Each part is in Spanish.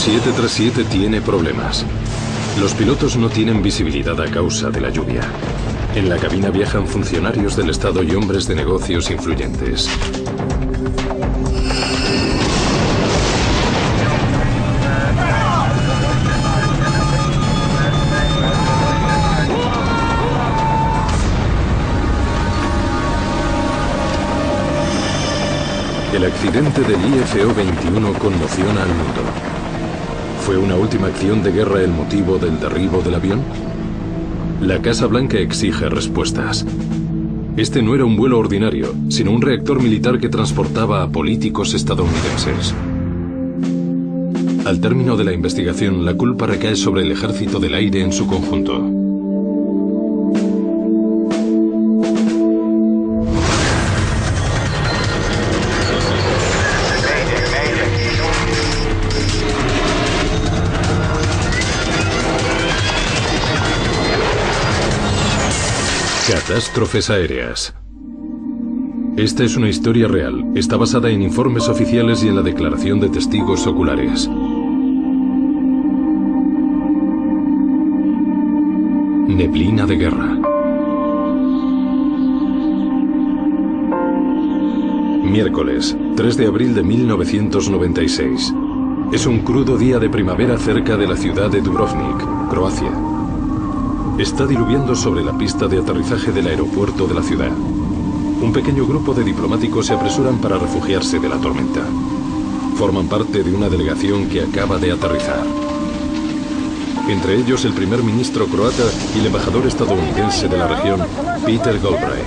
737 tiene problemas. Los pilotos no tienen visibilidad a causa de la lluvia. En la cabina viajan funcionarios del Estado y hombres de negocios influyentes. El accidente del IFO-21 conmociona al mundo. ¿Fue una última acción de guerra el motivo del derribo del avión? La Casa Blanca exige respuestas. Este no era un vuelo ordinario, sino un reactor militar que transportaba a políticos estadounidenses. Al término de la investigación, la culpa recae sobre el Ejército del Aire en su conjunto. Catástrofes aéreas. Esta es una historia real. Está basada en informes oficiales y en la declaración de testigos oculares. Neblina de guerra. Miércoles, 3 de abril de 1996. Es un crudo día de primavera cerca de la ciudad de Dubrovnik, Croacia. Está diluviando sobre la pista de aterrizaje del aeropuerto de la ciudad. Un pequeño grupo de diplomáticos se apresuran para refugiarse de la tormenta. Forman parte de una delegación que acaba de aterrizar. Entre ellos el primer ministro croata y el embajador estadounidense de la región, Peter Galbraith.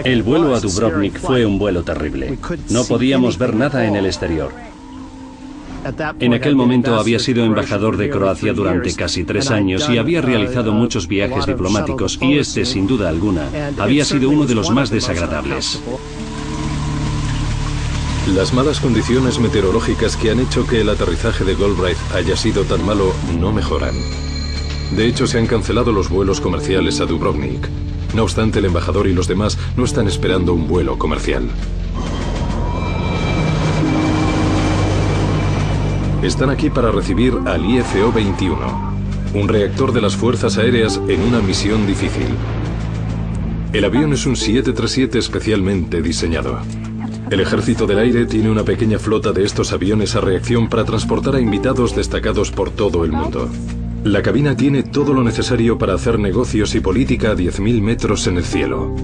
El vuelo a Dubrovnik fue un vuelo terrible. No podíamos ver nada en el exterior. En aquel momento había sido embajador de Croacia durante casi 3 años y había realizado muchos viajes diplomáticos y este, sin duda alguna, había sido uno de los más desagradables. Las malas condiciones meteorológicas que han hecho que el aterrizaje de Galbraith haya sido tan malo no mejoran. De hecho, se han cancelado los vuelos comerciales a Dubrovnik. No obstante, el embajador y los demás no están esperando un vuelo comercial. Están aquí para recibir al IFO-21, un reactor de las Fuerzas Aéreas en una misión difícil. El avión es un 737 especialmente diseñado. El Ejército del Aire tiene una pequeña flota de estos aviones a reacción para transportar a invitados destacados por todo el mundo. La cabina tiene todo lo necesario para hacer negocios y política a 10.000 metros en el cielo.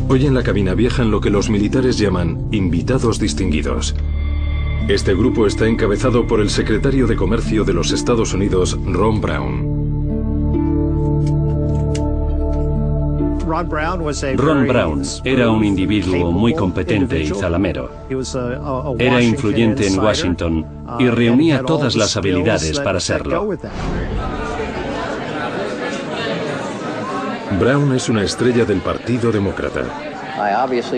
Hoy en la cabina viajan lo que los militares llaman invitados distinguidos. Este grupo está encabezado por el secretario de Comercio de los Estados Unidos, Ron Brown. Ron Brown era un individuo muy competente y zalamero. Era influyente en Washington y reunía todas las habilidades para serlo. Brown es una estrella del Partido Demócrata.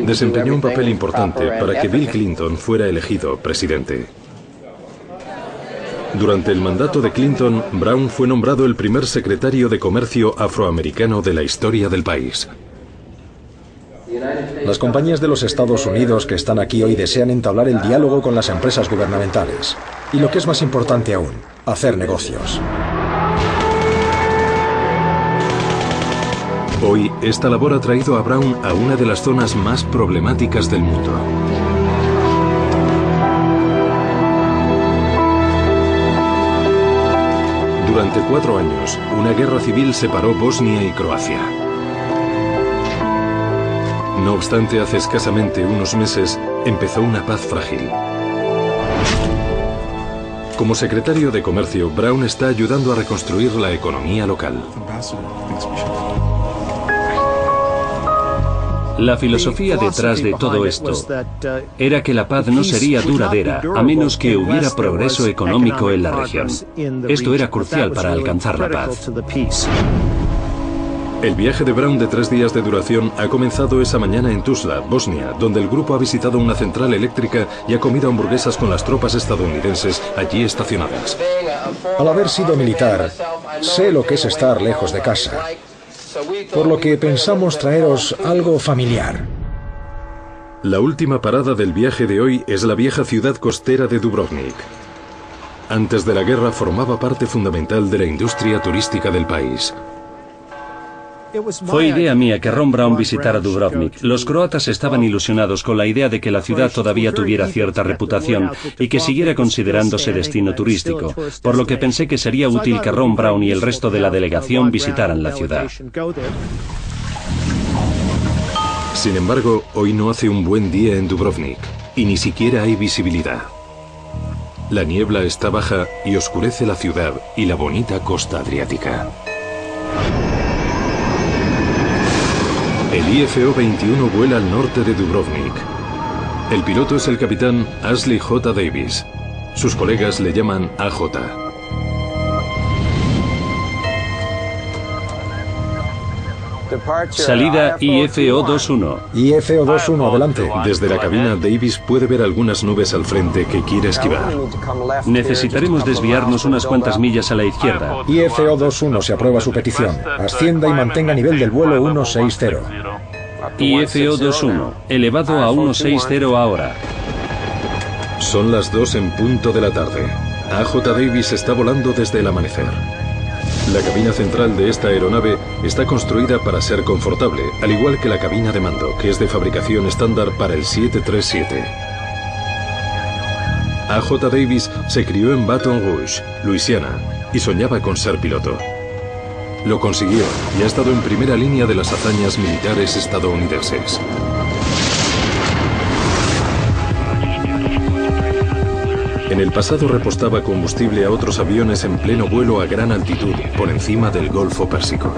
Desempeñó un papel importante para que Bill Clinton fuera elegido presidente. Durante el mandato de Clinton, Brown fue nombrado el primer secretario de Comercio afroamericano de la historia del país. Las compañías de los Estados Unidos que están aquí hoy desean entablar el diálogo con las empresas gubernamentales. Y lo que es más importante aún, hacer negocios. Hoy, esta labor ha traído a Brown a una de las zonas más problemáticas del mundo. Durante 4 años, una guerra civil separó Bosnia y Croacia. No obstante, hace escasamente unos meses, empezó una paz frágil. Como secretario de Comercio, Brown está ayudando a reconstruir la economía local. La filosofía detrás de todo esto era que la paz no sería duradera a menos que hubiera progreso económico en la región. Esto era crucial para alcanzar la paz. El viaje de Brown de 3 días de duración ha comenzado esa mañana en Tuzla, Bosnia, donde el grupo ha visitado una central eléctrica y ha comido hamburguesas con las tropas estadounidenses allí estacionadas. Al haber sido militar, sé lo que es estar lejos de casa. Por lo que pensamos traeros algo familiar. La última parada del viaje de hoy es la vieja ciudad costera de Dubrovnik. Antes de la guerra formaba parte fundamental de la industria turística del país. Fue idea mía que Ron Brown visitara Dubrovnik. Los croatas estaban ilusionados con la idea de que la ciudad todavía tuviera cierta reputación y que siguiera considerándose destino turístico, por lo que pensé que sería útil que Ron Brown y el resto de la delegación visitaran la ciudad. Sin embargo, hoy no hace un buen día en Dubrovnik y ni siquiera hay visibilidad. La niebla está baja y oscurece la ciudad y la bonita costa adriática. El IFO-21 vuela al norte de Dubrovnik. El piloto es el capitán Ashley J. Davis. Sus colegas le llaman AJ. Salida IFO-21. IFO-21, adelante. Desde la cabina, Davis puede ver algunas nubes al frente que quiere esquivar. Necesitaremos desviarnos unas cuantas millas a la izquierda. IFO-21 se aprueba su petición. Ascienda y mantenga nivel del vuelo 160. IFO-21, elevado a 160 ahora. Son las 2 en punto de la tarde. AJ Davis está volando desde el amanecer. La cabina central de esta aeronave está construida para ser confortable, al igual que la cabina de mando, que es de fabricación estándar para el 737. AJ Davis se crió en Baton Rouge, Luisiana, y soñaba con ser piloto. Lo consiguió y ha estado en primera línea de las hazañas militares estadounidenses. En el pasado repostaba combustible a otros aviones en pleno vuelo a gran altitud por encima del Golfo Pérsico.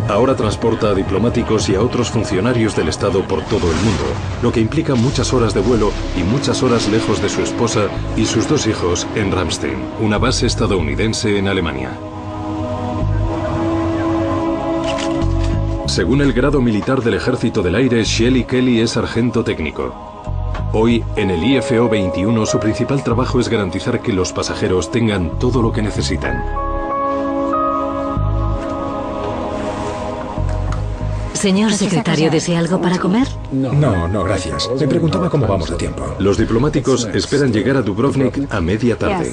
Ahora transporta a diplomáticos y a otros funcionarios del Estado por todo el mundo, lo que implica muchas horas de vuelo y muchas horas lejos de su esposa y sus 2 hijos en Ramstein, una base estadounidense en Alemania. Según el grado militar del Ejército del Aire, Shelley Kelly es sargento técnico. Hoy, en el IFO-21, su principal trabajo es garantizar que los pasajeros tengan todo lo que necesitan. Señor secretario, ¿desea algo para comer? No, gracias. Me preguntaba cómo vamos de tiempo. Los diplomáticos esperan llegar a Dubrovnik a media tarde.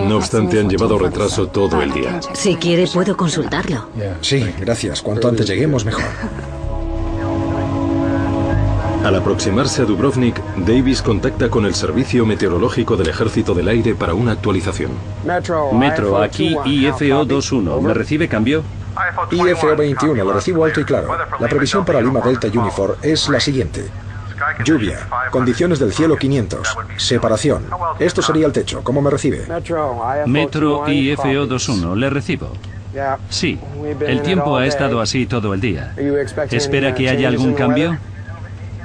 No obstante, han llevado retraso todo el día. Si quiere, puedo consultarlo. Sí, gracias. Cuanto antes lleguemos, mejor. Al aproximarse a Dubrovnik, Davis contacta con el Servicio Meteorológico del Ejército del Aire para una actualización. Metro, aquí IFO-21. ¿Me recibe cambio? IFO-21, lo recibo alto y claro. La previsión para Lima Delta Uniform es la siguiente. Lluvia, condiciones del cielo 500, separación. Esto sería el techo. ¿Cómo me recibe? Metro IFO-21, le recibo. Sí, el tiempo ha estado así todo el día. ¿Espera que haya algún cambio?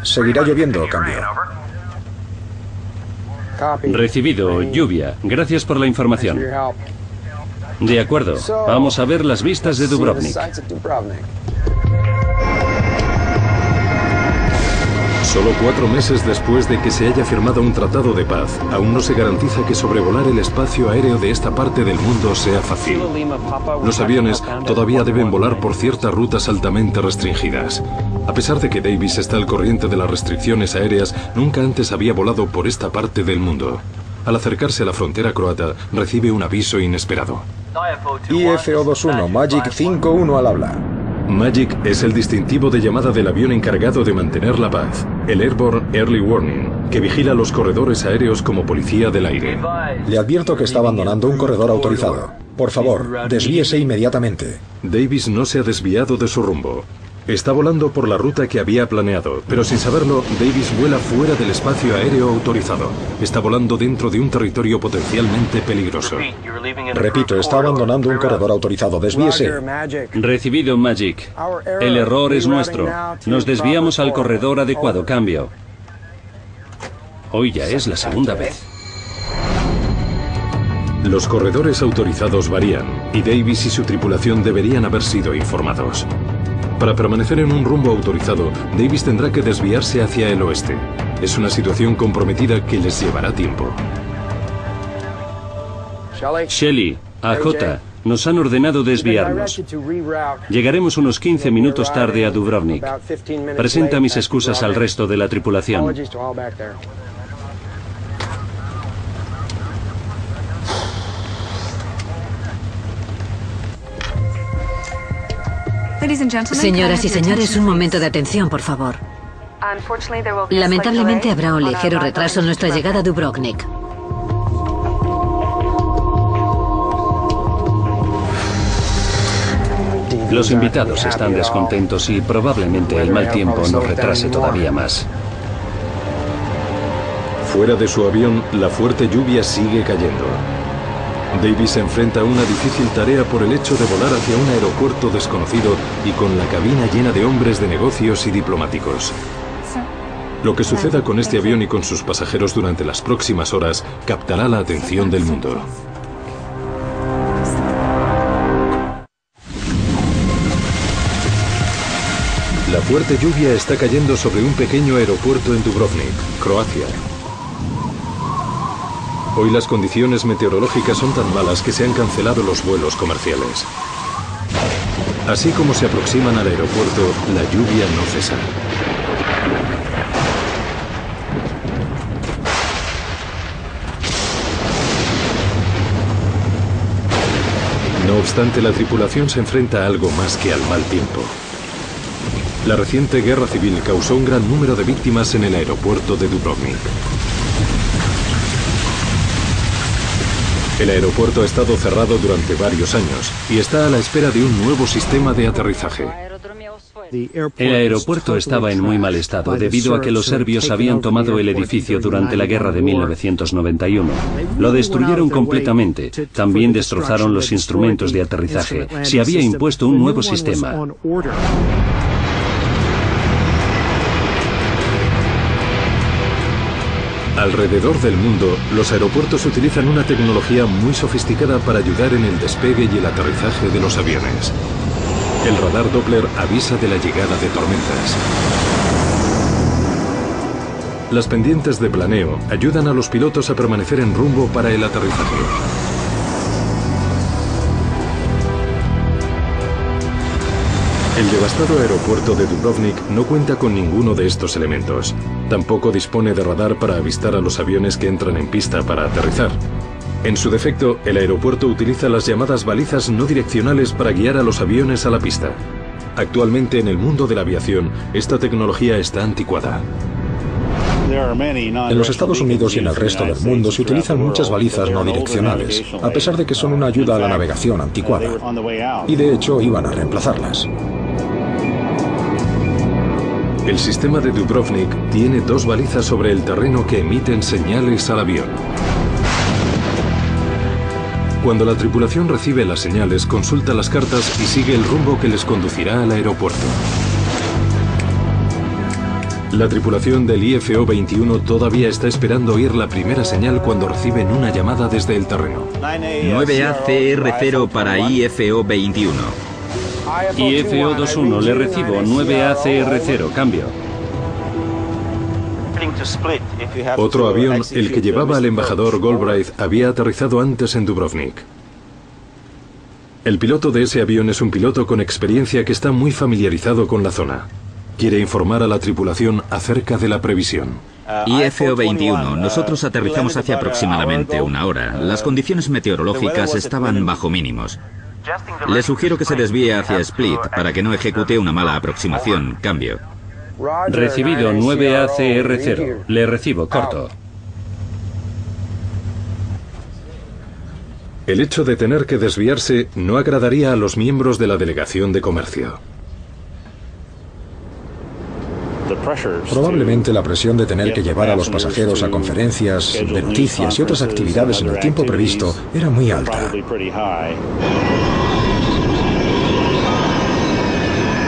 Seguirá lloviendo, cambio. Recibido, lluvia. Gracias por la información. De acuerdo, vamos a ver las vistas de Dubrovnik. Solo 4 meses después de que se haya firmado un tratado de paz, aún no se garantiza que sobrevolar el espacio aéreo de esta parte del mundo sea fácil. Los aviones todavía deben volar por ciertas rutas altamente restringidas. A pesar de que Davis está al corriente de las restricciones aéreas, nunca antes había volado por esta parte del mundo. Al acercarse a la frontera croata, recibe un aviso inesperado. IFO-21, Magic 5-1 al habla. Magic es el distintivo de llamada del avión encargado de mantener la paz, el Airborne Early Warning, que vigila los corredores aéreos como policía del aire. Le advierto que está abandonando un corredor autorizado. Por favor, desvíese inmediatamente. Davis no se ha desviado de su rumbo. Está volando por la ruta que había planeado, pero sin saberlo, Davis vuela fuera del espacio aéreo autorizado. Está volando dentro de un territorio potencialmente peligroso. Repito, está abandonando un corredor autorizado. Desvíese. Recibido, Magic. El error es nuestro. Nos desviamos al corredor adecuado. Cambio. Hoy ya es la segunda vez. Los corredores autorizados varían, y Davis y su tripulación deberían haber sido informados. Para permanecer en un rumbo autorizado, Davis tendrá que desviarse hacia el oeste. Es una situación comprometida que les llevará tiempo. Shelley, AJ, Nos han ordenado desviarnos. Llegaremos unos 15 minutos tarde a Dubrovnik. Presenta mis excusas al resto de la tripulación. Señoras y señores, un momento de atención, por favor. Lamentablemente habrá un ligero retraso en nuestra llegada a Dubrovnik. Los invitados están descontentos y probablemente el mal tiempo nos retrase todavía más. Fuera de su avión, la fuerte lluvia sigue cayendo. Davis se enfrenta a una difícil tarea por el hecho de volar hacia un aeropuerto desconocido y con la cabina llena de hombres de negocios y diplomáticos. Lo que suceda con este avión y con sus pasajeros durante las próximas horas captará la atención del mundo. La fuerte lluvia está cayendo sobre un pequeño aeropuerto en Dubrovnik, Croacia. Hoy las condiciones meteorológicas son tan malas que se han cancelado los vuelos comerciales. Así como se aproximan al aeropuerto, la lluvia no cesa. No obstante, la tripulación se enfrenta a algo más que al mal tiempo. La reciente guerra civil causó un gran número de víctimas en el aeropuerto de Dubrovnik. El aeropuerto ha estado cerrado durante varios años y está a la espera de un nuevo sistema de aterrizaje. El aeropuerto estaba en muy mal estado debido a que los serbios habían tomado el edificio durante la guerra de 1991. Lo destruyeron completamente. También destrozaron los instrumentos de aterrizaje. Se había impuesto un nuevo sistema. Alrededor del mundo, los aeropuertos utilizan una tecnología muy sofisticada para ayudar en el despegue y el aterrizaje de los aviones. El radar Doppler avisa de la llegada de tormentas. Las pendientes de planeo ayudan a los pilotos a permanecer en rumbo para el aterrizaje. El devastado aeropuerto de Dubrovnik no cuenta con ninguno de estos elementos. Tampoco dispone de radar para avistar a los aviones que entran en pista para aterrizar. En su defecto, el aeropuerto utiliza las llamadas balizas no direccionales para guiar a los aviones a la pista. Actualmente en el mundo de la aviación, esta tecnología está anticuada. En los Estados Unidos y en el resto del mundo se utilizan muchas balizas no direccionales, a pesar de que son una ayuda a la navegación anticuada. Y de hecho iban a reemplazarlas. El sistema de Dubrovnik tiene dos balizas sobre el terreno que emiten señales al avión. Cuando la tripulación recibe las señales, consulta las cartas y sigue el rumbo que les conducirá al aeropuerto. La tripulación del IFO-21 todavía está esperando oír la primera señal cuando reciben una llamada desde el terreno. 9ACR0 para IFO-21. IFO-21, le recibo. 9ACR0, cambio. Otro avión, el que llevaba al embajador Galbraith, había aterrizado antes en Dubrovnik. El piloto de ese avión es un piloto con experiencia que está muy familiarizado con la zona. Quiere informar a la tripulación acerca de la previsión. IFO-21, nosotros aterrizamos hace aproximadamente una hora. Las condiciones meteorológicas estaban bajo mínimos. Le sugiero que se desvíe hacia Split para que no ejecute una mala aproximación. Cambio. Recibido. 9ACR0. Le recibo. Corto. El hecho de tener que desviarse no agradaría a los miembros de la delegación de comercio. Probablemente la presión de tener que llevar a los pasajeros a conferencias, de noticias y otras actividades en el tiempo previsto era muy alta.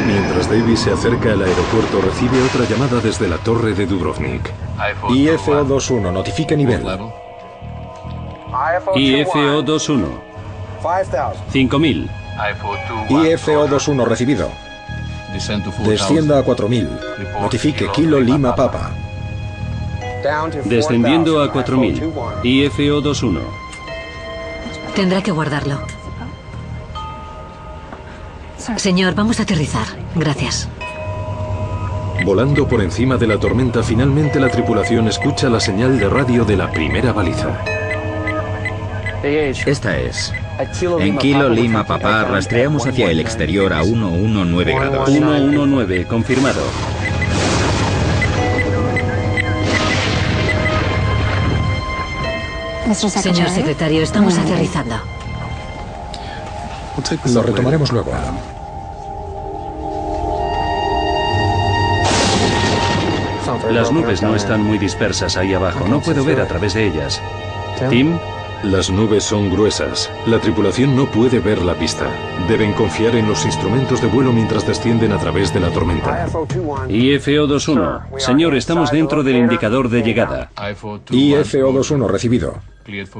Mientras Davis se acerca al aeropuerto, recibe otra llamada desde la torre de Dubrovnik. IFO-21, notifique nivel. IFO-21. 5000. IFO-21 recibido. Descienda a 4000. Notifique Kilo Lima Papa. Descendiendo a 4000. IFO-21. Tendrá que guardarlo. Señor, vamos a aterrizar. Gracias. Volando por encima de la tormenta, finalmente la tripulación escucha la señal de radio de la primera baliza. Esta es. En Kilo Lima Papá rastreamos hacia el exterior a 119 grados. 119, confirmado. Señor secretario, estamos aterrizando. Lo retomaremos luego. Las nubes no están muy dispersas ahí abajo. No puedo ver a través de ellas. Tim, Las nubes son gruesas. La tripulación no puede ver la pista. Deben confiar en los instrumentos de vuelo mientras descienden a través de la tormenta. IFO-21. Señor, estamos dentro del indicador de llegada. IFO-21 recibido.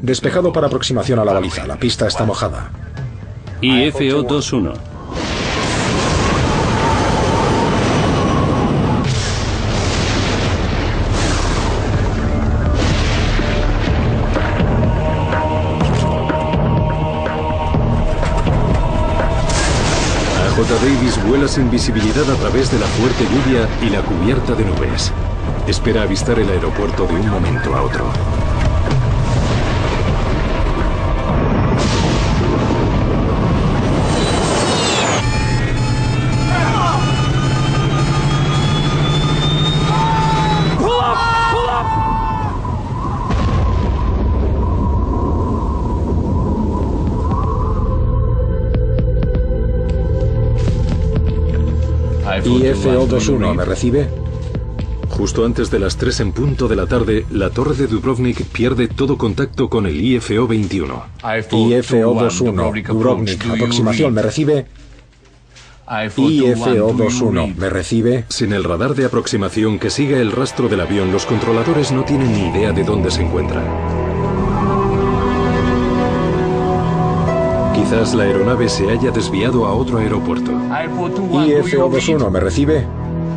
Despejado para aproximación a la baliza. La pista está mojada. IFO-21. J. Davis vuela sin visibilidad a través de la fuerte lluvia y la cubierta de nubes. Espera avistar el aeropuerto de un momento a otro. IFO-21, ¿me recibe? Justo antes de las 3 en punto de la tarde, la torre de Dubrovnik pierde todo contacto con el IFO-21. IFO-21, Dubrovnik, aproximación, ¿me recibe? IFO-21, ¿me recibe? Sin el radar de aproximación que siga el rastro del avión, los controladores no tienen ni idea de dónde se encuentra. Quizás la aeronave se haya desviado a otro aeropuerto. IFO-21, ¿me recibe?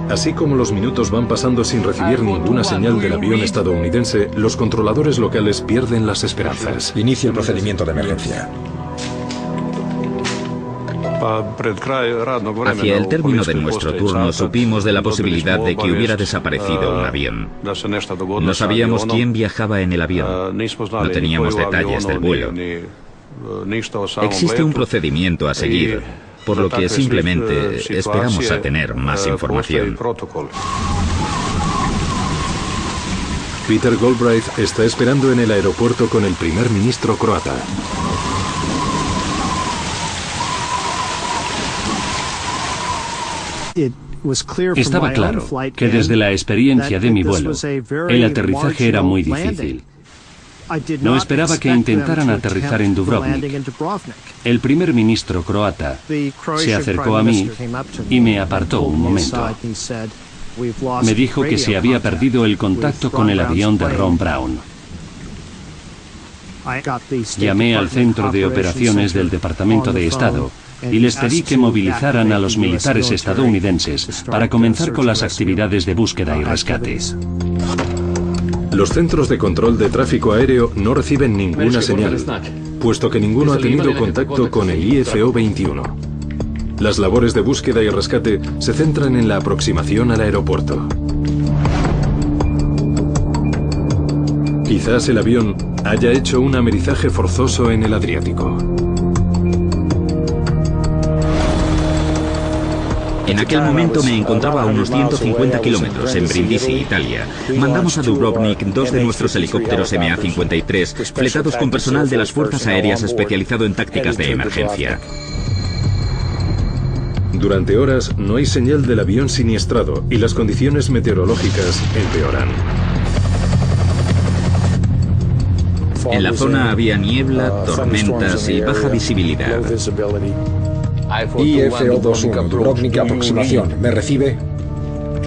Así como los minutos van pasando sin recibir ninguna señal del avión estadounidense, los controladores locales pierden las esperanzas. Inicia el procedimiento de emergencia. Hacia el término de nuestro turno supimos de la posibilidad de que hubiera desaparecido un avión. No sabíamos quién viajaba en el avión. No teníamos detalles del vuelo. Existe un procedimiento a seguir, por lo que simplemente esperamos a tener más información. Peter Galbraith está esperando en el aeropuerto con el primer ministro croata. Estaba claro que desde la experiencia de mi vuelo, el aterrizaje era muy difícil. No esperaba que intentaran aterrizar en Dubrovnik. El primer ministro croata se acercó a mí y me apartó un momento. Me dijo que se había perdido el contacto con el avión de Ron Brown. Llamé al centro de operaciones del Departamento de Estado y les pedí que movilizaran a los militares estadounidenses para comenzar con las actividades de búsqueda y rescate. Los centros de control de tráfico aéreo no reciben ninguna señal, puesto que ninguno ha tenido contacto con el IFO-21. Las labores de búsqueda y rescate se centran en la aproximación al aeropuerto. Quizás el avión haya hecho un amerizaje forzoso en el Adriático. En aquel momento me encontraba a unos 150 kilómetros en Brindisi, Italia. Mandamos a Dubrovnik 2 de nuestros helicópteros MA-53, fletados con personal de las Fuerzas Aéreas especializado en tácticas de emergencia. Durante horas no hay señal del avión siniestrado y las condiciones meteorológicas empeoran. En la zona había niebla, tormentas y baja visibilidad. IFO-21, Dubrovnik, aproximación, ¿me recibe?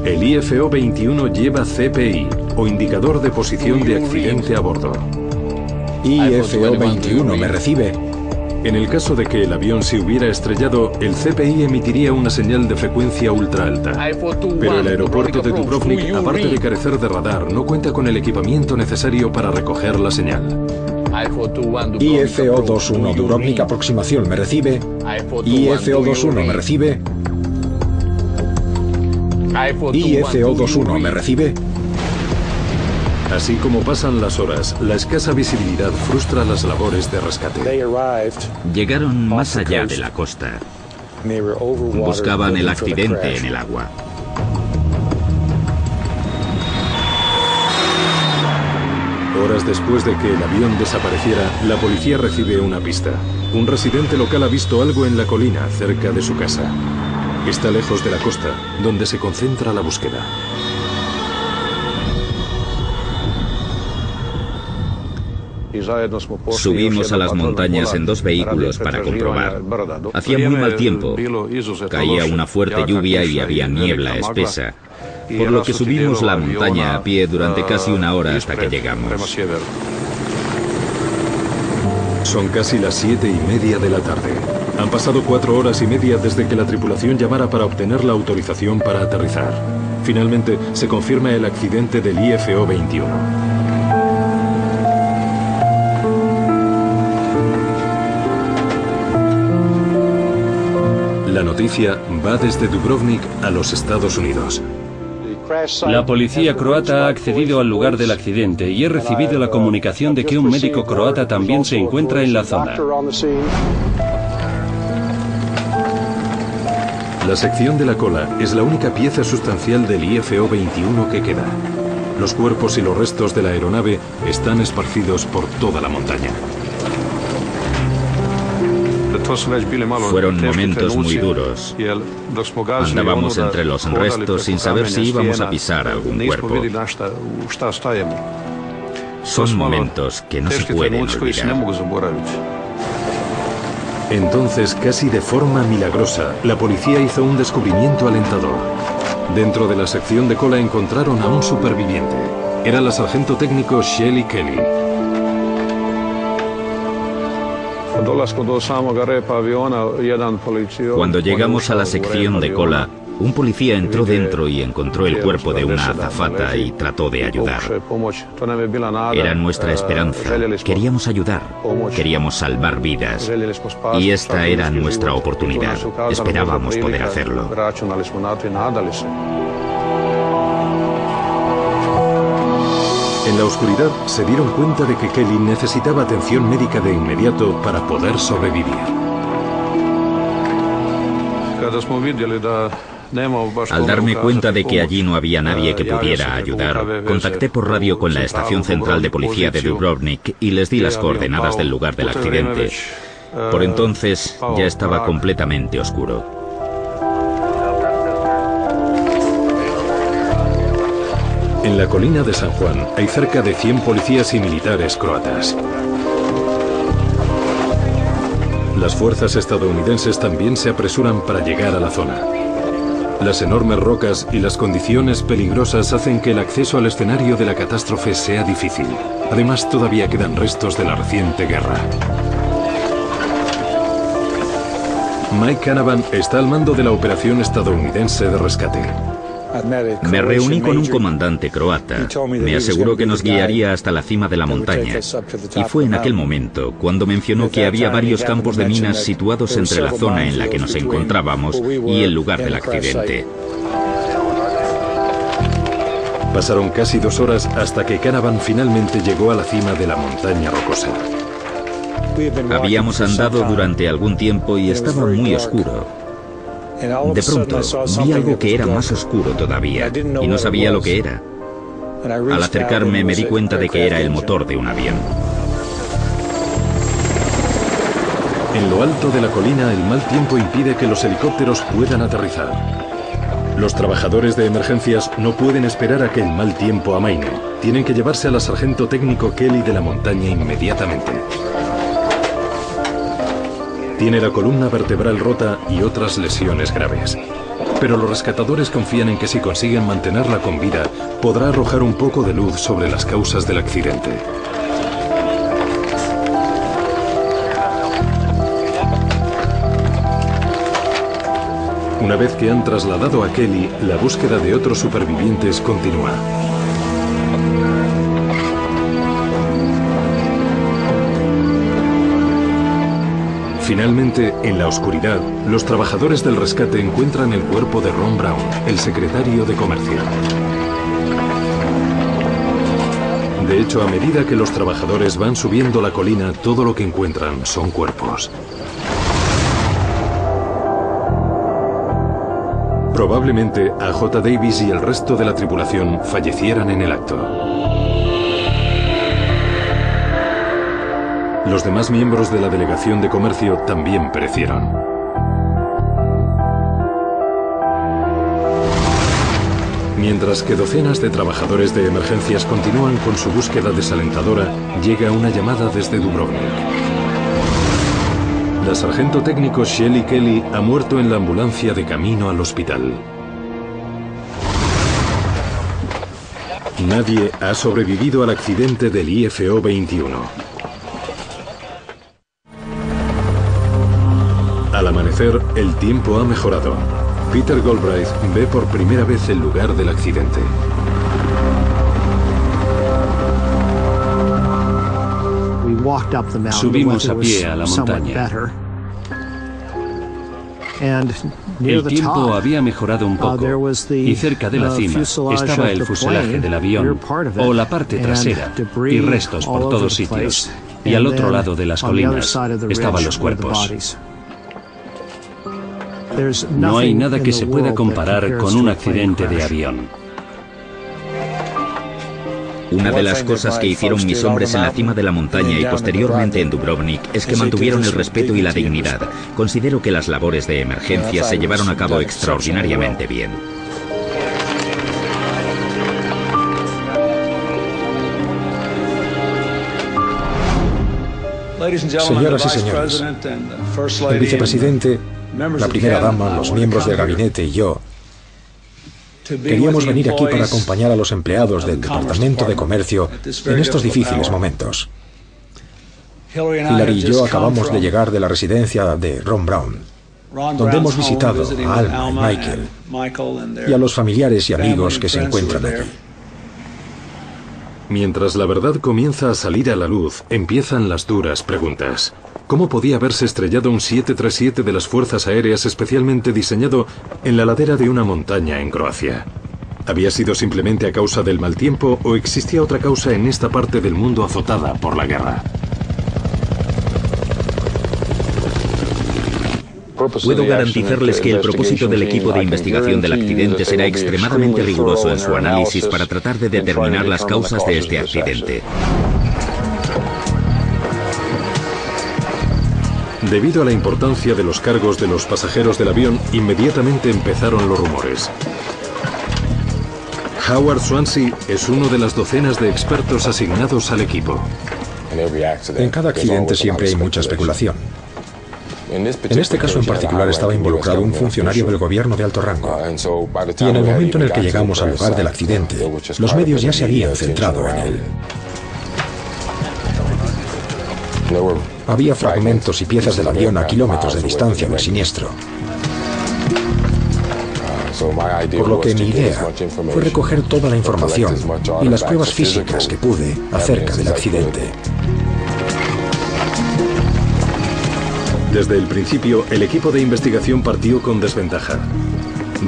El IFO-21 lleva CPI, o indicador de posición de accidente a bordo. IFO-21, ¿me recibe? En el caso de que el avión se hubiera estrellado, el CPI emitiría una señal de frecuencia ultra alta. Pero el aeropuerto de Dubrovnik, aparte de carecer de radar, no cuenta con el equipamiento necesario para recoger la señal. IFO-21 Dubrovnik aproximación, ¿me recibe? IFO-21 ¿me recibe? IFO-21 ¿me recibe? Así como pasan las horas, la escasa visibilidad frustra las labores de rescate. Llegaron más allá de la costa. Buscaban el accidente en el agua. Horas después de que el avión desapareciera, la policía recibe una pista. Un residente local ha visto algo en la colina cerca de su casa. Está lejos de la costa, donde se concentra la búsqueda. Subimos a las montañas en 2 vehículos para comprobar. Hacía muy mal tiempo. Caía una fuerte lluvia y había niebla espesa, por lo que subimos la montaña a pie durante casi 1 hora hasta que llegamos. Son casi las 7:30 de la tarde. Han pasado 4 horas y media desde que la tripulación llamara para obtener la autorización para aterrizar. Finalmente, se confirma el accidente del IFO-21. La noticia va desde Dubrovnik a los Estados Unidos. La policía croata ha accedido al lugar del accidente y he recibido la comunicación de que un médico croata también se encuentra en la zona. La sección de la cola es la única pieza sustancial del IFO-21 que queda. Los cuerpos y los restos de la aeronave están esparcidos por toda la montaña. Fueron momentos muy duros. Andábamos entre los restos sin saber si íbamos a pisar algún cuerpo. Son momentos que no se pueden olvidar. Entonces, casi de forma milagrosa, la policía hizo un descubrimiento alentador. Dentro de la sección de cola encontraron a un superviviente. Era la sargento técnico Shelly Kelly. Cuando llegamos a la sección de cola, un policía entró dentro y encontró el cuerpo de una azafata y trató de ayudar. Era nuestra esperanza. Queríamos ayudar. Queríamos salvar vidas. Y esta era nuestra oportunidad. Esperábamos poder hacerlo. En la oscuridad se dieron cuenta de que Kelly necesitaba atención médica de inmediato para poder sobrevivir. Al darme cuenta de que allí no había nadie que pudiera ayudar, contacté por radio con la estación central de policía de Dubrovnik y les di las coordenadas del lugar del accidente. Por entonces ya estaba completamente oscuro. En la colina de San Juan hay cerca de 100 policías y militares croatas. Las fuerzas estadounidenses también se apresuran para llegar a la zona. Las enormes rocas y las condiciones peligrosas hacen que el acceso al escenario de la catástrofe sea difícil. Además, todavía quedan restos de la reciente guerra. Mike Canavan está al mando de la operación estadounidense de rescate. Me reuní con un comandante croata. Me aseguró que nos guiaría hasta la cima de la montaña. Y fue en aquel momento cuando mencionó que había varios campos de minas situados entre la zona en la que nos encontrábamos y el lugar del accidente. Pasaron casi 2 horas hasta que Canavan finalmente llegó a la cima de la montaña rocosa. Habíamos andado durante algún tiempo y estaba muy oscuro. De pronto, vi algo que era más oscuro todavía, y no sabía lo que era. Al acercarme me di cuenta de que era el motor de un avión. En lo alto de la colina, el mal tiempo impide que los helicópteros puedan aterrizar. Los trabajadores de emergencias no pueden esperar a que el mal tiempo amaine. Tienen que llevarse a la sargento técnico Kelly de la montaña inmediatamente. Tiene la columna vertebral rota y otras lesiones graves. Pero los rescatadores confían en que si consiguen mantenerla con vida, podrá arrojar un poco de luz sobre las causas del accidente. Una vez que han trasladado a Kelly, la búsqueda de otros supervivientes continúa. Finalmente, en la oscuridad, los trabajadores del rescate encuentran el cuerpo de Ron Brown, el secretario de Comercio. De hecho, a medida que los trabajadores van subiendo la colina, todo lo que encuentran son cuerpos. Probablemente A.J. Davis y el resto de la tripulación fallecieran en el acto. Los demás miembros de la delegación de comercio también perecieron. Mientras que docenas de trabajadores de emergencias continúan con su búsqueda desalentadora, llega una llamada desde Dubrovnik. La sargento técnico Shelley Kelly ha muerto en la ambulancia de camino al hospital. Nadie ha sobrevivido al accidente del IFO 21. Al amanecer, el tiempo ha mejorado. Peter Galbraith ve por primera vez el lugar del accidente. Subimos a pie a la montaña. El tiempo había mejorado un poco y cerca de la cima estaba el fuselaje del avión o la parte trasera y restos por todos sitios. Y al otro lado de las colinas estaban los cuerpos. No hay nada que se pueda comparar con un accidente de avión. Una de las cosas que hicieron mis hombres en la cima de la montaña y posteriormente en Dubrovnik es que mantuvieron el respeto y la dignidad. Considero que las labores de emergencia se llevaron a cabo extraordinariamente bien. Señoras y señores, el vicepresidente, la primera dama, los miembros del gabinete y yo queríamos venir aquí para acompañar a los empleados del Departamento de Comercio en estos difíciles momentos. Hillary y yo acabamos de llegar de la residencia de Ron Brown, donde hemos visitado a Alma y Michael y a los familiares y amigos que se encuentran aquí. Mientras la verdad comienza a salir a la luz, empiezan las duras preguntas. ¿Cómo podía haberse estrellado un 737 de las Fuerzas Aéreas especialmente diseñado en la ladera de una montaña en Croacia? ¿Había sido simplemente a causa del mal tiempo o existía otra causa en esta parte del mundo azotada por la guerra? Puedo garantizarles que el propósito del equipo de investigación del accidente será extremadamente riguroso en su análisis para tratar de determinar las causas de este accidente. Debido a la importancia de los cargos de los pasajeros del avión, inmediatamente empezaron los rumores. Howard Swansea es uno de las docenas de expertos asignados al equipo. En cada accidente siempre hay mucha especulación. En este caso en particular estaba involucrado un funcionario del gobierno de alto rango. Y en el momento en el que llegamos al lugar del accidente, los medios ya se habían centrado en él. Había fragmentos y piezas del avión a kilómetros de distancia del siniestro. Por lo que mi idea fue recoger toda la información y las pruebas físicas que pude acerca del accidente. Desde el principio, el equipo de investigación partió con desventaja.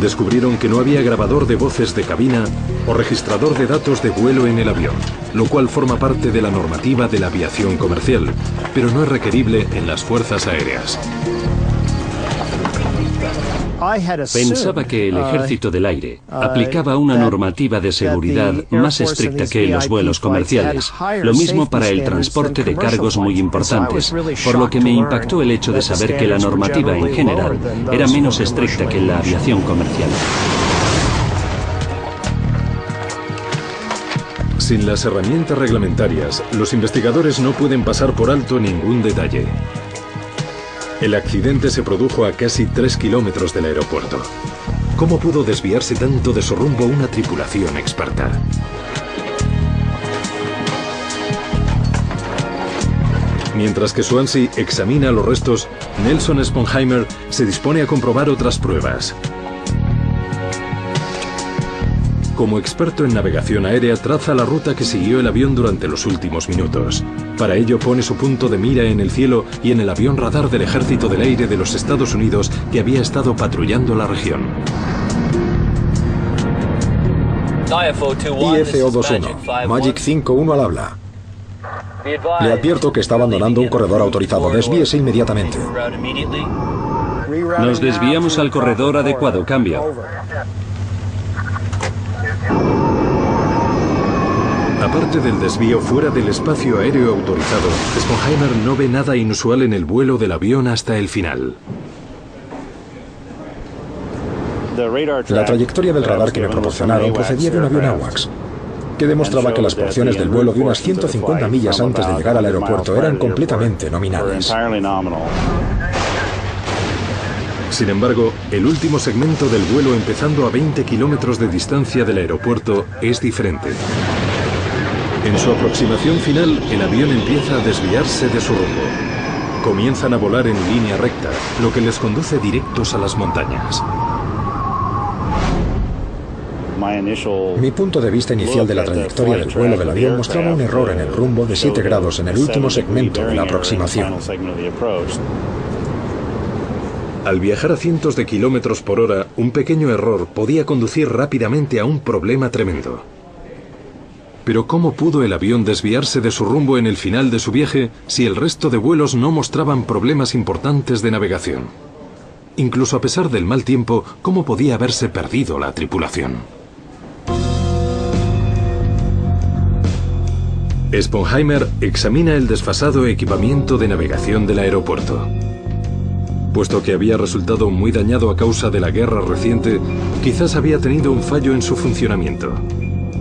Descubrieron que no había grabador de voces de cabina o registrador de datos de vuelo en el avión, lo cual forma parte de la normativa de la aviación comercial, pero no es requerible en las fuerzas aéreas. Pensaba que el Ejército del Aire aplicaba una normativa de seguridad más estricta que en los vuelos comerciales, lo mismo para el transporte de cargos muy importantes, por lo que me impactó el hecho de saber que la normativa en general era menos estricta que en la aviación comercial. Sin las herramientas reglamentarias, los investigadores no pueden pasar por alto ningún detalle. El accidente se produjo a casi 3 kilómetros del aeropuerto. ¿Cómo pudo desviarse tanto de su rumbo una tripulación experta? Mientras que Swansea examina los restos, Nelson Sponheimer se dispone a comprobar otras pruebas. Como experto en navegación aérea, traza la ruta que siguió el avión durante los últimos minutos. Para ello pone su punto de mira en el cielo y en el avión radar del Ejército del Aire de los Estados Unidos que había estado patrullando la región. IFO-21, Magic 5-1 al habla. Le advierto que está abandonando un corredor autorizado. Desvíese inmediatamente. Nos desviamos al corredor adecuado. Cambio. Aparte del desvío fuera del espacio aéreo autorizado, Sponheimer no ve nada inusual en el vuelo del avión hasta el final. La trayectoria del radar que me proporcionaron procedía de un avión AWACS, que demostraba que las porciones del vuelo de unas 150 millas antes de llegar al aeropuerto eran completamente nominales. Sin embargo, el último segmento del vuelo empezando a 20 kilómetros de distancia del aeropuerto es diferente. En su aproximación final, el avión empieza a desviarse de su rumbo. Comienzan a volar en línea recta, lo que les conduce directos a las montañas. Mi punto de vista inicial de la trayectoria del vuelo del avión mostraba un error en el rumbo de 7 grados en el último segmento de la aproximación. Al viajar a cientos de kilómetros por hora, un pequeño error podía conducir rápidamente a un problema tremendo. Pero ¿cómo pudo el avión desviarse de su rumbo en el final de su viaje si el resto de vuelos no mostraban problemas importantes de navegación? Incluso a pesar del mal tiempo, ¿cómo podía haberse perdido la tripulación? Sponheimer examina el desfasado equipamiento de navegación del aeropuerto. Puesto que había resultado muy dañado a causa de la guerra reciente, quizás había tenido un fallo en su funcionamiento.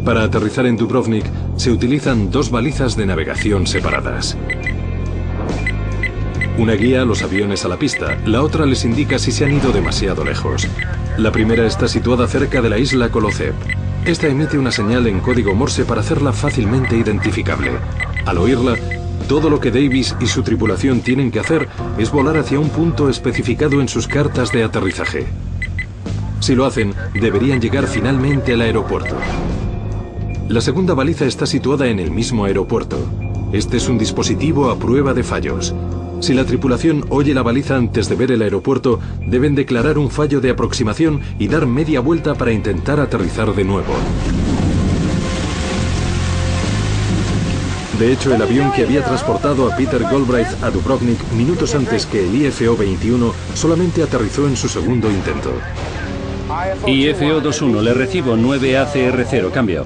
Para aterrizar en Dubrovnik se utilizan 2 balizas de navegación separadas. Una guía a los aviones a la pista, la otra les indica si se han ido demasiado lejos. La primera está situada cerca de la isla Kolosev. Esta emite una señal en código Morse para hacerla fácilmente identificable. Al oírla, todo lo que Davis y su tripulación tienen que hacer es volar hacia un punto especificado en sus cartas de aterrizaje. Si lo hacen, deberían llegar finalmente al aeropuerto. La segunda baliza está situada en el mismo aeropuerto. Este es un dispositivo a prueba de fallos. Si la tripulación oye la baliza antes de ver el aeropuerto, deben declarar un fallo de aproximación y dar media vuelta para intentar aterrizar de nuevo. De hecho, el avión que había transportado a Peter Galbraith a Dubrovnik minutos antes que el IFO-21 solamente aterrizó en su segundo intento. IFO-21, le recibo 9ACR0, cambio.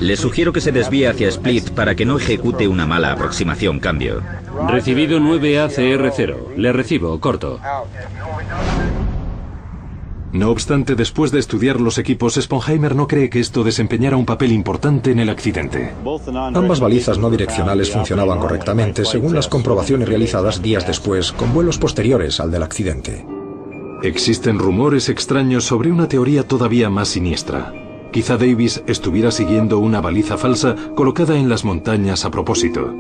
Le sugiero que se desvíe hacia Split para que no ejecute una mala aproximación, cambio. Recibido 9ACR0, le recibo, corto. No obstante, después de estudiar los equipos, Sponheimer no cree que esto desempeñara un papel importante en el accidente. Ambas balizas no direccionales funcionaban correctamente según las comprobaciones realizadas días después con vuelos posteriores al del accidente. Existen rumores extraños sobre una teoría todavía más siniestra. Quizá Davis estuviera siguiendo una baliza falsa colocada en las montañas a propósito.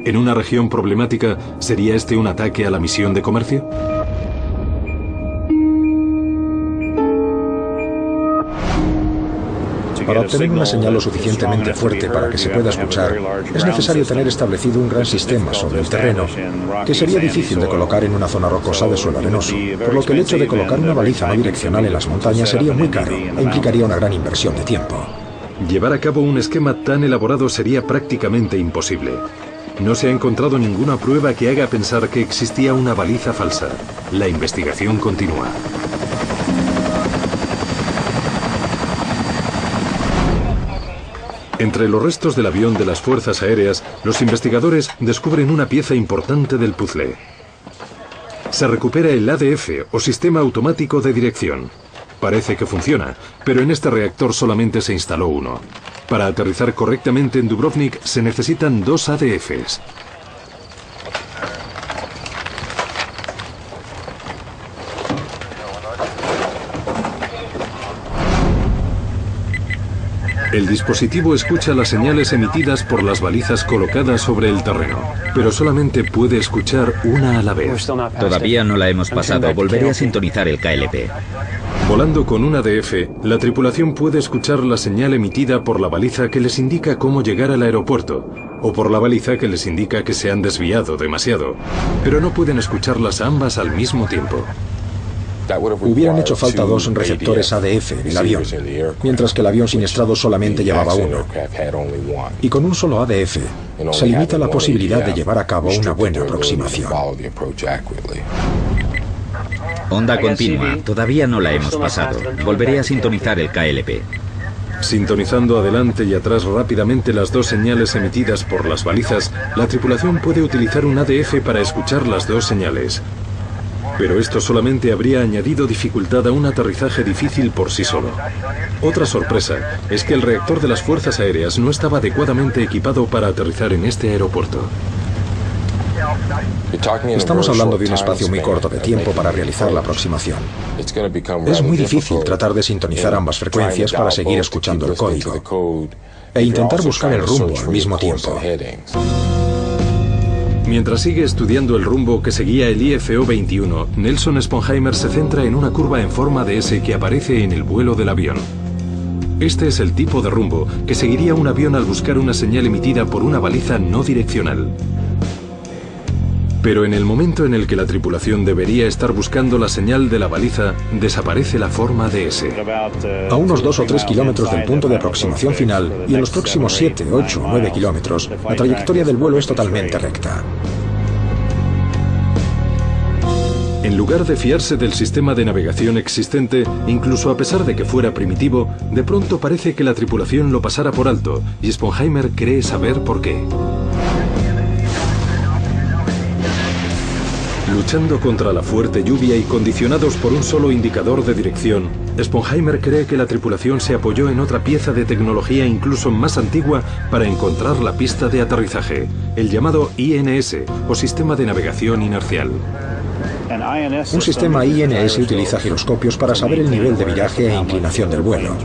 En una región problemática, ¿sería este un ataque a la misión de comercio? Para obtener una señal lo suficientemente fuerte para que se pueda escuchar, es necesario tener establecido un gran sistema sobre el terreno, que sería difícil de colocar en una zona rocosa de suelo arenoso, por lo que el hecho de colocar una baliza no direccional en las montañas sería muy caro e implicaría una gran inversión de tiempo. Llevar a cabo un esquema tan elaborado sería prácticamente imposible. No se ha encontrado ninguna prueba que haga pensar que existía una baliza falsa. La investigación continúa. Entre los restos del avión de las Fuerzas Aéreas, los investigadores descubren una pieza importante del puzzle. Se recupera el ADF, o Sistema Automático de Dirección. Parece que funciona, pero en este reactor solamente se instaló uno. Para aterrizar correctamente en Dubrovnik se necesitan 2 ADFs. El dispositivo escucha las señales emitidas por las balizas colocadas sobre el terreno, pero solamente puede escuchar una a la vez. Todavía no la hemos pasado. Volveré a sintonizar el KLP. Volando con un ADF, la tripulación puede escuchar la señal emitida por la baliza que les indica cómo llegar al aeropuerto, o por la baliza que les indica que se han desviado demasiado, pero no pueden escucharlas ambas al mismo tiempo. Hubieran hecho falta 2 receptores ADF en el avión, mientras que el avión siniestrado solamente llevaba 1. Y con un solo ADF, se limita la posibilidad de llevar a cabo una buena aproximación. Onda continua, todavía no la hemos pasado. Volveré a sintonizar el KLP. Sintonizando adelante y atrás rápidamente las 2 señales emitidas por las balizas, la tripulación puede utilizar un ADF para escuchar las 2 señales. Pero esto solamente habría añadido dificultad a un aterrizaje difícil por sí solo. Otra sorpresa es que el reactor de las fuerzas aéreas no estaba adecuadamente equipado para aterrizar en este aeropuerto. Estamos hablando de un espacio muy corto de tiempo para realizar la aproximación. Es muy difícil tratar de sintonizar ambas frecuencias para seguir escuchando el código e intentar buscar el rumbo al mismo tiempo. Mientras sigue estudiando el rumbo que seguía el IFO-21, Nelson Sponheimer se centra en una curva en forma de S que aparece en el vuelo del avión. Este es el tipo de rumbo que seguiría un avión al buscar una señal emitida por una baliza no direccional. Pero en el momento en el que la tripulación debería estar buscando la señal de la baliza, desaparece la forma de S. A unos 2 o 3 kilómetros del punto de aproximación final y en los próximos 7, 8 o 9 kilómetros, la trayectoria del vuelo es totalmente recta. En lugar de fiarse del sistema de navegación existente, incluso a pesar de que fuera primitivo, de pronto parece que la tripulación lo pasara por alto, y Sponheimer cree saber por qué. Luchando contra la fuerte lluvia y condicionados por un solo indicador de dirección, Sponheimer cree que la tripulación se apoyó en otra pieza de tecnología incluso más antigua para encontrar la pista de aterrizaje, el llamado INS, o Sistema de Navegación Inercial. Un sistema INS utiliza giroscopios para saber el nivel de viraje e inclinación del vuelo.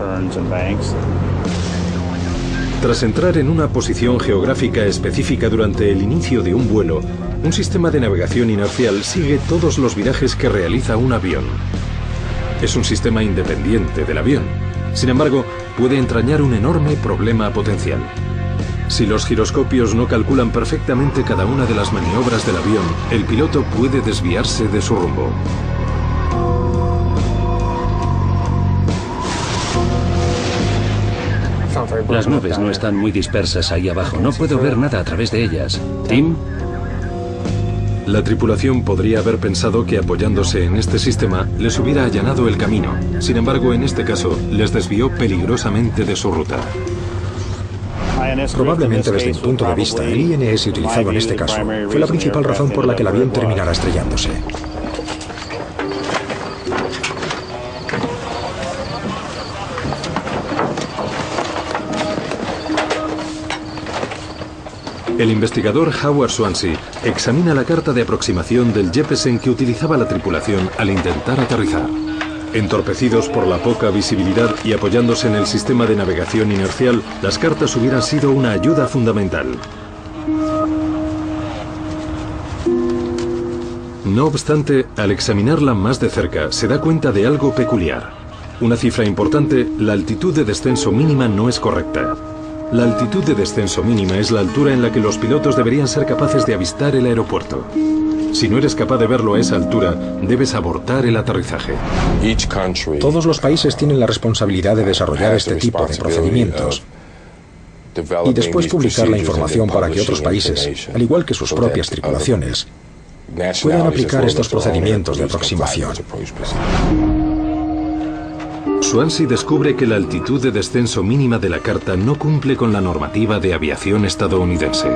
Tras entrar en una posición geográfica específica durante el inicio de un vuelo, un sistema de navegación inercial sigue todos los virajes que realiza un avión. Es un sistema independiente del avión. Sin embargo, puede entrañar un enorme problema potencial. Si los giroscopios no calculan perfectamente cada una de las maniobras del avión, el piloto puede desviarse de su rumbo. Las nubes no están muy dispersas ahí abajo. No puedo ver nada a través de ellas. ¿Tim? La tripulación podría haber pensado que apoyándose en este sistema les hubiera allanado el camino. Sin embargo, en este caso, les desvió peligrosamente de su ruta. Probablemente desde mi punto de vista, el INS utilizado en este caso fue la principal razón por la que el avión terminara estrellándose. El investigador Howard Swansea examina la carta de aproximación del Jeppesen que utilizaba la tripulación al intentar aterrizar. Entorpecidos por la poca visibilidad y apoyándose en el sistema de navegación inercial, las cartas hubieran sido una ayuda fundamental. No obstante, al examinarla más de cerca, se da cuenta de algo peculiar. Una cifra importante, la altitud de descenso mínima no es correcta. La altitud de descenso mínima es la altura en la que los pilotos deberían ser capaces de avistar el aeropuerto. Si no eres capaz de verlo a esa altura, debes abortar el aterrizaje. Todos los países tienen la responsabilidad de desarrollar este tipo de procedimientos y después publicar la información para que otros países, al igual que sus propias tripulaciones, puedan aplicar estos procedimientos de aproximación. Swansea descubre que la altitud de descenso mínima de la carta no cumple con la normativa de aviación estadounidense.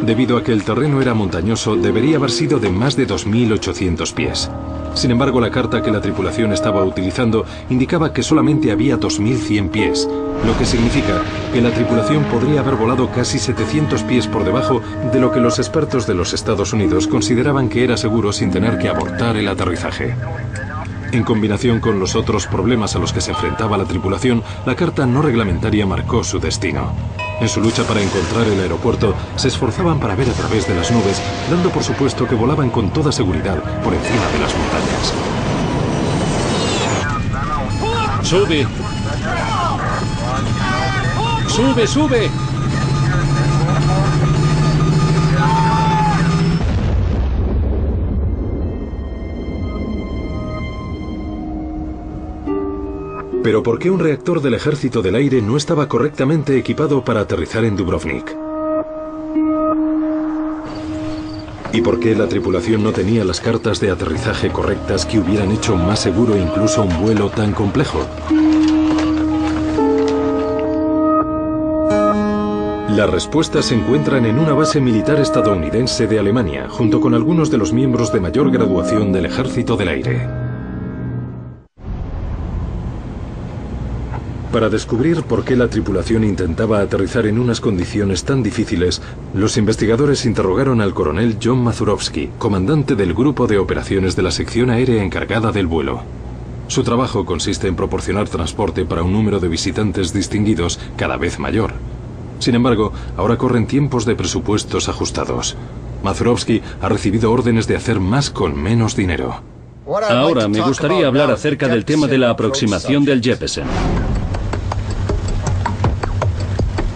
Debido a que el terreno era montañoso, debería haber sido de más de 2.800 pies. Sin embargo, la carta que la tripulación estaba utilizando indicaba que solamente había 2.100 pies, lo que significa que la tripulación podría haber volado casi 700 pies por debajo de lo que los expertos de los Estados Unidos consideraban que era seguro sin tener que abortar el aterrizaje. En combinación con los otros problemas a los que se enfrentaba la tripulación, la carta no reglamentaria marcó su destino. En su lucha para encontrar el aeropuerto, se esforzaban para ver a través de las nubes, dando por supuesto que volaban con toda seguridad por encima de las montañas. ¡Sube! ¡Sube, sube! Pero ¿por qué un reactor del Ejército del Aire no estaba correctamente equipado para aterrizar en Dubrovnik? ¿Y por qué la tripulación no tenía las cartas de aterrizaje correctas que hubieran hecho más seguro incluso un vuelo tan complejo? Las respuestas se encuentran en una base militar estadounidense de Alemania, junto con algunos de los miembros de mayor graduación del Ejército del Aire. Para descubrir por qué la tripulación intentaba aterrizar en unas condiciones tan difíciles, los investigadores interrogaron al coronel John Mazurovsky, comandante del Grupo de Operaciones de la Sección Aérea encargada del vuelo. Su trabajo consiste en proporcionar transporte para un número de visitantes distinguidos cada vez mayor. Sin embargo, ahora corren tiempos de presupuestos ajustados. Mazurovsky ha recibido órdenes de hacer más con menos dinero. Ahora me gustaría hablar acerca del tema de la aproximación del Jeppesen.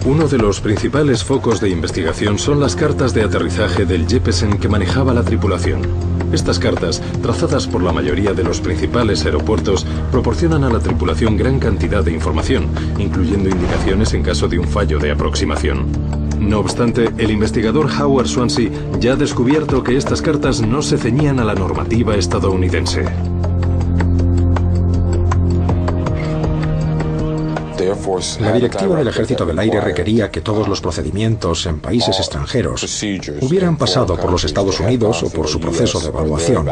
Uno de los principales focos de investigación son las cartas de aterrizaje del Jeppesen que manejaba la tripulación. Estas cartas, trazadas por la mayoría de los principales aeropuertos, proporcionan a la tripulación gran cantidad de información, incluyendo indicaciones en caso de un fallo de aproximación. No obstante, el investigador Howard Swansea ya ha descubierto que estas cartas no se ceñían a la normativa estadounidense. La directiva del Ejército del Aire requería que todos los procedimientos en países extranjeros hubieran pasado por los Estados Unidos o por su proceso de evaluación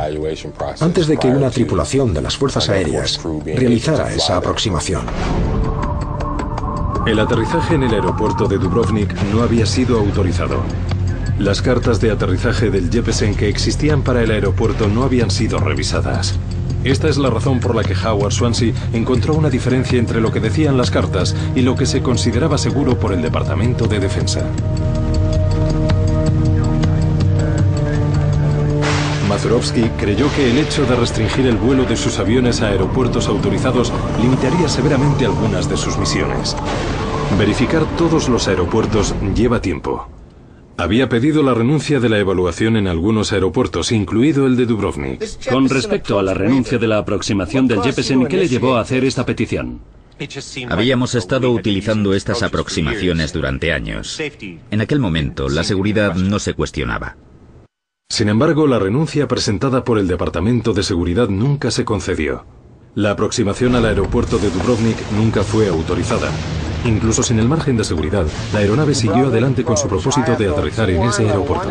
antes de que una tripulación de las Fuerzas Aéreas realizara esa aproximación. El aterrizaje en el aeropuerto de Dubrovnik no había sido autorizado. Las cartas de aterrizaje del Jeppesen que existían para el aeropuerto no habían sido revisadas. Esta es la razón por la que Howard Swansea encontró una diferencia entre lo que decían las cartas y lo que se consideraba seguro por el Departamento de Defensa. Mazurovsky creyó que el hecho de restringir el vuelo de sus aviones a aeropuertos autorizados limitaría severamente algunas de sus misiones. Verificar todos los aeropuertos lleva tiempo. Había pedido la renuncia de la evaluación en algunos aeropuertos, incluido el de Dubrovnik. Con respecto a la renuncia de la aproximación del Jeppesen, ¿qué le llevó a hacer esta petición? Habíamos estado utilizando estas aproximaciones durante años. En aquel momento, la seguridad no se cuestionaba. Sin embargo, la renuncia presentada por el Departamento de Seguridad nunca se concedió. La aproximación al aeropuerto de Dubrovnik nunca fue autorizada. Incluso sin el margen de seguridad, la aeronave siguió adelante con su propósito de aterrizar en ese aeropuerto.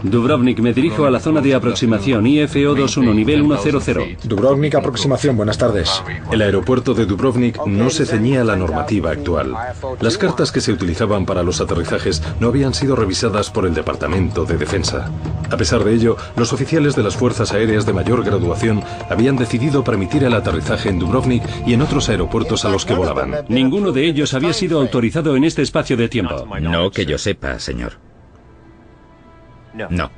Dubrovnik, me dirijo a la zona de aproximación IFO-21, nivel 100. Dubrovnik, aproximación, buenas tardes. El aeropuerto de Dubrovnik no se ceñía a la normativa actual. Las cartas que se utilizaban para los aterrizajes no habían sido revisadas por el Departamento de Defensa. A pesar de ello, los oficiales de las Fuerzas Aéreas de mayor graduación habían decidido permitir el aterrizaje en Dubrovnik y en otros aeropuertos a los que volaban. Ninguno de ellos había sido autorizado en este espacio de tiempo. No que yo sepa, señor. No.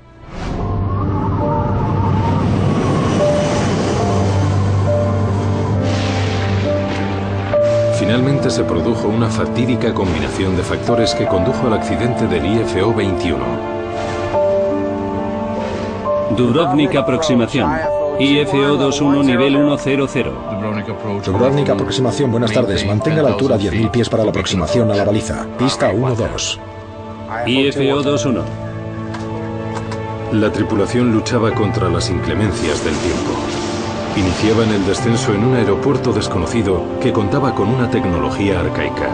Finalmente se produjo una fatídica combinación de factores que condujo al accidente del IFO-21. Dubrovnik, aproximación. IFO-21, nivel 100. Dubrovnik, aproximación, buenas tardes. Mantenga la altura 10.000 pies para la aproximación a la baliza. Pista 1-2. IFO-21. La tripulación luchaba contra las inclemencias del tiempo. Iniciaban el descenso en un aeropuerto desconocido que contaba con una tecnología arcaica.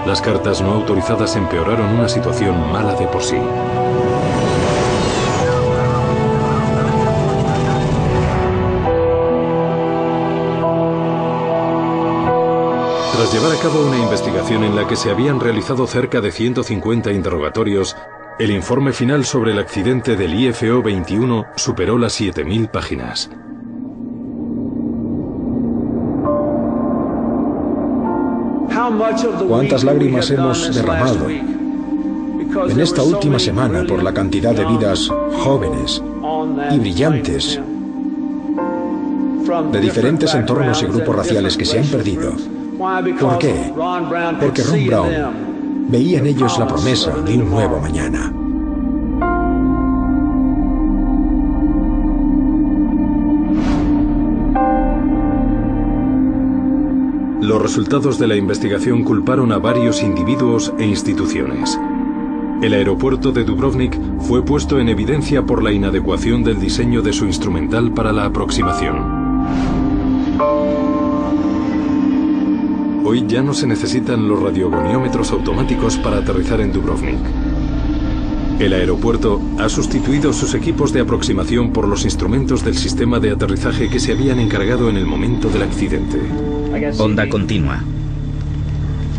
Las cartas no autorizadas empeoraron una situación mala de por sí. Tras llevar a cabo una investigación en la que se habían realizado cerca de 150 interrogatorios, el informe final sobre el accidente del IFO-21 superó las 7.000 páginas. ¿Cuántas lágrimas hemos derramado en esta última semana por la cantidad de vidas jóvenes y brillantes de diferentes entornos y grupos raciales que se han perdido. ¿Por qué? Porque Ron Brown veía en ellos la promesa de un nuevo mañana. Los resultados de la investigación culparon a varios individuos e instituciones. El aeropuerto de Dubrovnik fue puesto en evidencia por la inadecuación del diseño de su instrumental para la aproximación. Hoy ya no se necesitan los radiogoniómetros automáticos para aterrizar en Dubrovnik. El aeropuerto ha sustituido sus equipos de aproximación por los instrumentos del sistema de aterrizaje que se habían encargado en el momento del accidente. Onda continua.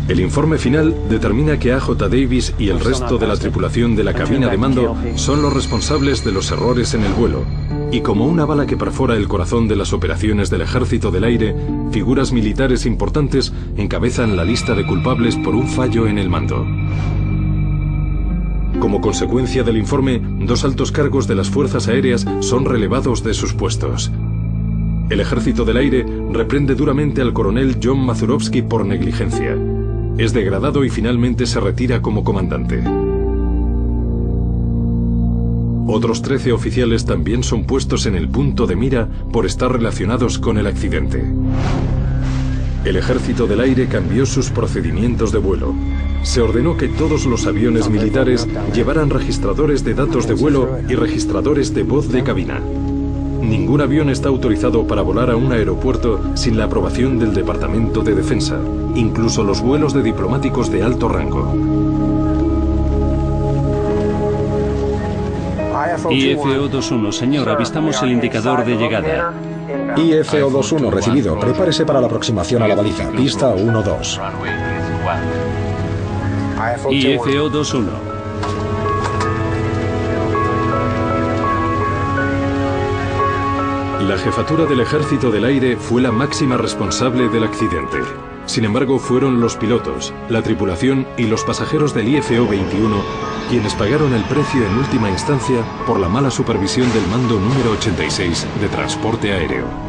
El informe final determina que AJ Davis y el resto de la tripulación de la cabina de mando son los responsables de los errores en el vuelo, y como una bala que perfora el corazón de las operaciones del Ejército del Aire, figuras militares importantes encabezan la lista de culpables por un fallo en el mando. Como consecuencia del informe, 2 altos cargos de las Fuerzas Aéreas son relevados de sus puestos. El Ejército del Aire reprende duramente al coronel John Mazurovsky por negligencia. Es degradado y finalmente se retira como comandante. Otros 13 oficiales también son puestos en el punto de mira por estar relacionados con el accidente. El Ejército del Aire cambió sus procedimientos de vuelo. Se ordenó que todos los aviones militares llevaran registradores de datos de vuelo y registradores de voz de cabina. Ningún avión está autorizado para volar a un aeropuerto sin la aprobación del Departamento de Defensa, incluso los vuelos de diplomáticos de alto rango. IFO-21, señor, avistamos el indicador de llegada. IFO-21, recibido. Prepárese para la aproximación a la baliza. Pista 1-2. IFO-21. La jefatura del Ejército del Aire fue la máxima responsable del accidente. Sin embargo, fueron los pilotos, la tripulación y los pasajeros del IFO-21 quienes pagaron el precio en última instancia por la mala supervisión del Mando número 86 de Transporte Aéreo.